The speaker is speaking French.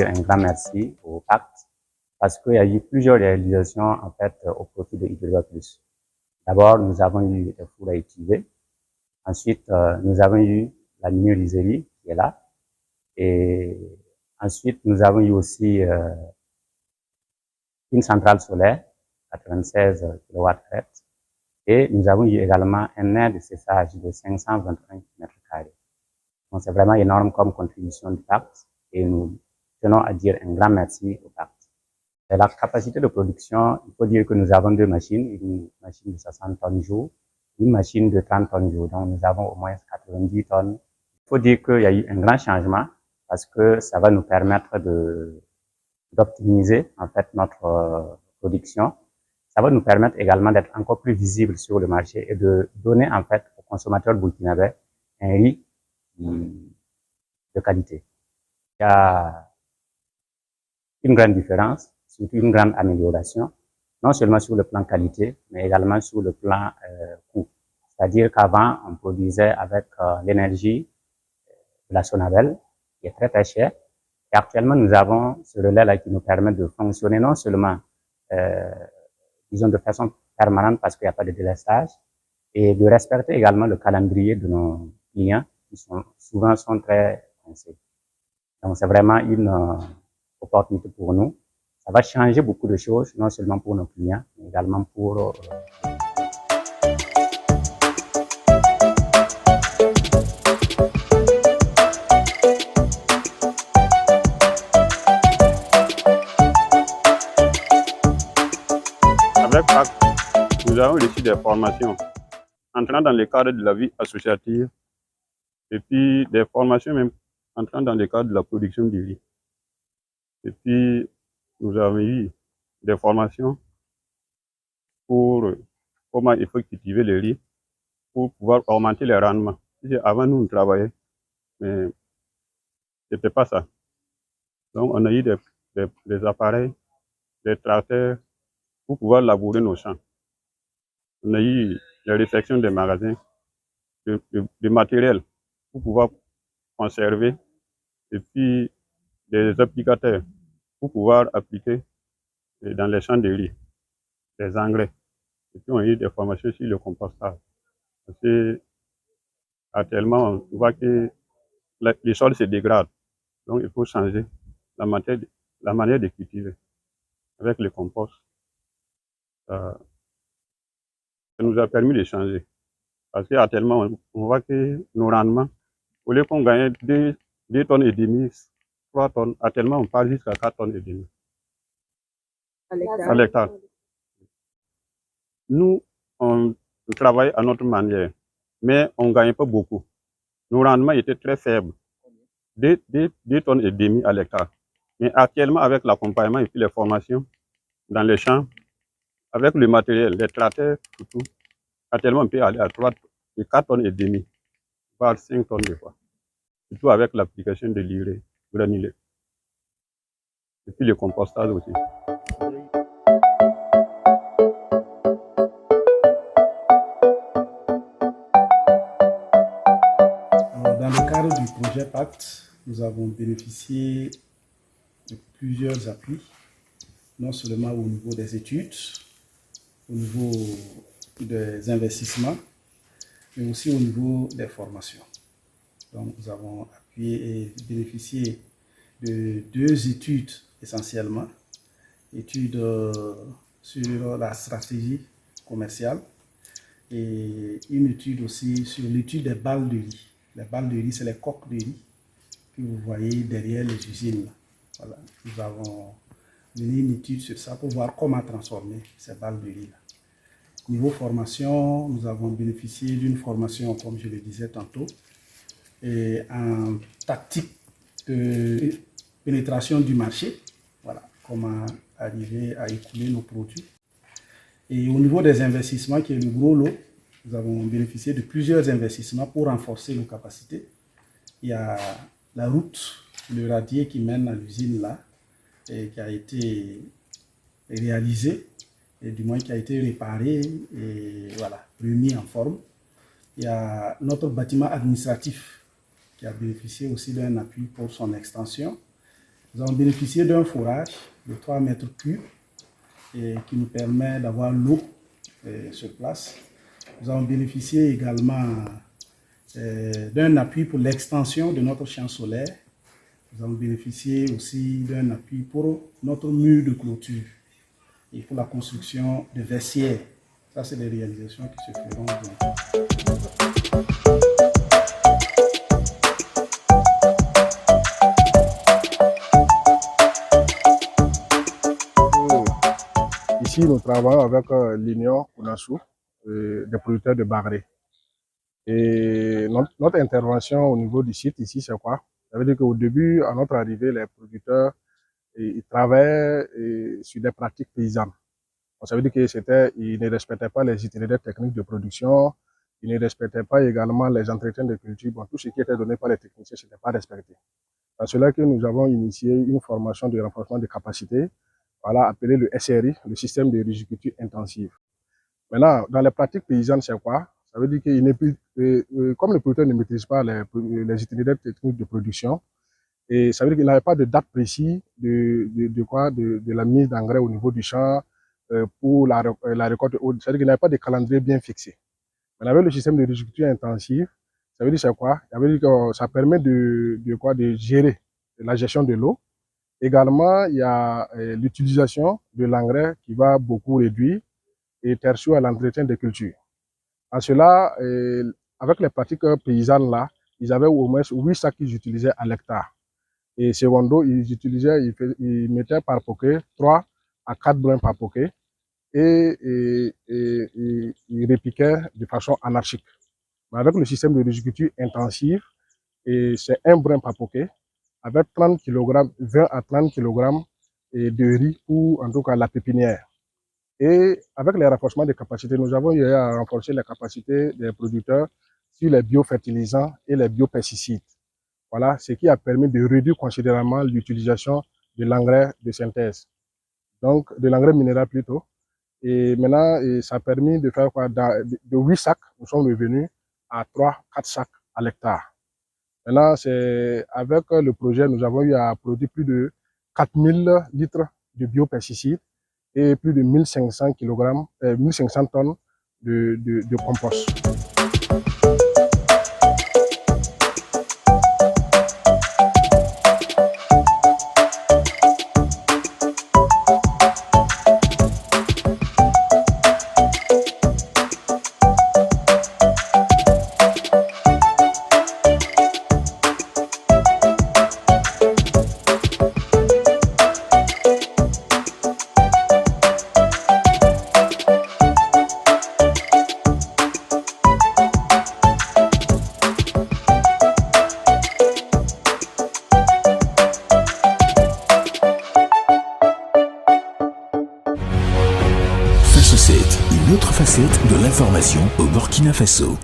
dire un grand merci au pacte parce qu'il y a eu plusieurs réalisations en fait au profit de Hydroliva Plus. D'abord, nous avons eu des fours à utiliser. Ensuite, nous avons eu la minériserie qui est là. Et ensuite, nous avons eu aussi une centrale solaire, 96 kW/h. Et nous avons eu également un aire de séchage de 521 m². Donc, c'est vraiment énorme comme contribution du pacte et nous tenons à dire un grand merci au pacte. Et la capacité de production, il faut dire que nous avons deux machines, une machine de 60 tonnes jour, une machine de 30 tonnes jour. Donc, nous avons au moins 90 tonnes. Il faut dire qu'il y a eu un grand changement parce que ça va nous permettre d'optimiser en fait notre production. Ça va nous permettre également d'être encore plus visible sur le marché et de donner en fait aux consommateurs burkinabés un riz de qualité. Il y a une grande différence, surtout une grande amélioration, non seulement sur le plan qualité, mais également sur le plan coût. C'est-à-dire qu'avant, on produisait avec l'énergie de la Sonabel, qui est très très chère. Et actuellement, nous avons ce relais-là qui nous permet de fonctionner non seulement, disons, de façon permanente parce qu'il n'y a pas de délestage, et de respecter également le calendrier de nos clients qui souvent sont très coincés. Donc, c'est vraiment une opportunité pour nous. Ça va changer beaucoup de choses, non seulement pour nos clients, mais également pour Avec PAC, nous avons reçu des formations entrant dans le cadre de la vie associative et puis des formations même entrant dans le cadre de la production du riz. Et puis, nous avons eu des formations pour comment il faut cultiver le riz pour pouvoir augmenter les rendements. Avant, nous travaillions, mais ce n'était pas ça. Donc, on a eu des appareils, des tracteurs pour pouvoir labourer nos champs. On a eu la réfection des magasins, de matériel pour pouvoir conserver, et puis des applicateurs pour pouvoir appliquer dans les champs de riz, des engrais. Et puis on a eu des formations sur le compostage. Parce que actuellement, on voit que les sols se dégradent. Donc il faut changer la manière de cultiver avec le compost. Ça nous a permis de changer. Parce qu'actuellement, on voit que nos rendements, au lieu qu'on gagne 2 tonnes et demie, 3 tonnes, actuellement on parle jusqu'à 4 tonnes et demie. À l'hectare. Nous, on travaille à notre manière, mais on ne gagne pas beaucoup. Nos rendements étaient très faibles, 2 tonnes et demie à l'hectare. Mais actuellement, avec l'accompagnement et puis les formations dans les champs, avec le matériel, les tracteurs, tout, actuellement on peut aller à 4 tonnes et demie, voire 5 tonnes des fois. Surtout avec l'application de l'urée granulée. Et puis le compostage aussi. Dans le cadre du projet Pacte, nous avons bénéficié de plusieurs appuis, non seulement au niveau des études, au niveau des investissements, mais aussi au niveau des formations. Donc, nous avons appuyé et bénéficié de 2 études essentiellement. Études sur la stratégie commerciale et une étude aussi sur l'étude des balles de riz. Les balles de riz, c'est les coques de riz que vous voyez derrière les usines. Voilà. Nous avons mené une étude sur ça pour voir comment transformer ces balles de riz. Niveau formation, nous avons bénéficié d'une formation, comme je le disais tantôt, et en tactique de pénétration du marché. Voilà, comment arriver à écouler nos produits. Et au niveau des investissements, qui est le gros lot, nous avons bénéficié de plusieurs investissements pour renforcer nos capacités. Il y a la route, le radier qui mène à l'usine là, et qui a été réalisé, et du moins qui a été réparé et voilà, remis en forme. Il y a notre bâtiment administratif qui a bénéficié aussi d'un appui pour son extension. Nous avons bénéficié d'un forage de 3 mètres cubes et qui nous permet d'avoir l'eau sur place. Nous avons bénéficié également d'un appui pour l'extension de notre champ solaire. Nous avons bénéficié aussi d'un appui pour notre mur de clôture et pour la construction de vestiaires. Ça, c'est des réalisations qui se feront bientôt. Ici, nous travaillons avec l'Union Kounassou, des producteurs de Bagré. Et notre intervention au niveau du site ici, c'est quoi? Ça veut dire qu'au début, à notre arrivée, les producteurs ils travaillaient sur des pratiques paysannes. Donc, ça veut dire qu'ils ne respectaient pas les itinéraires techniques de production, ils ne respectaient pas également les entretiens de culture. Bon, tout ce qui était donné par les techniciens, ce n'était pas respecté. C'est cela que nous avons initié une formation de renforcement de capacités, voilà, appelé le SRI, le système de riziculture intensive. Maintenant, dans les pratiques paysannes, c'est quoi? Ça veut dire qu'il n'est plus, comme le producteur ne maîtrise pas les itinéraires techniques de production, et ça veut dire qu'il n'avait pas de date précise de la mise d'engrais au niveau du champ pour la récolte. Ça veut dire qu'il n'avait pas de calendrier bien fixé. Mais avec le système de riziculture intensive, ça veut dire c'est quoi? Ça veut dire que ça permet de gérer la gestion de l'eau. Également, il y a l'utilisation de l'engrais qui va beaucoup réduire et tertiaire à l'entretien des cultures. En cela, avec les pratiques paysannes là, ils avaient au moins 8 sacs qu'ils utilisaient à l'hectare. Et secondo, ils mettaient par poquet 3 à 4 brins par poquet et ils répliquaient de façon anarchique. Mais avec le système de riziculture intensive, c'est un brin par poquet avec 30 kg, 20 à 30 kg de riz pour en tout cas la pépinière. Et avec les renforcements des capacités, nous avons eu à renforcer les capacités des producteurs sur les biofertilisants et les biopesticides. Voilà, ce qui a permis de réduire considérablement l'utilisation de l'engrais de synthèse, donc de l'engrais minéral plutôt. Et maintenant, ça a permis de faire quoi? De 8 sacs, nous sommes revenus à 3-4 sacs à l'hectare. Maintenant, avec le projet, nous avons eu à produire plus de 4000 litres de biopesticides et plus de 1500 tonnes de compost. Une autre facette de l'information au Burkina Faso.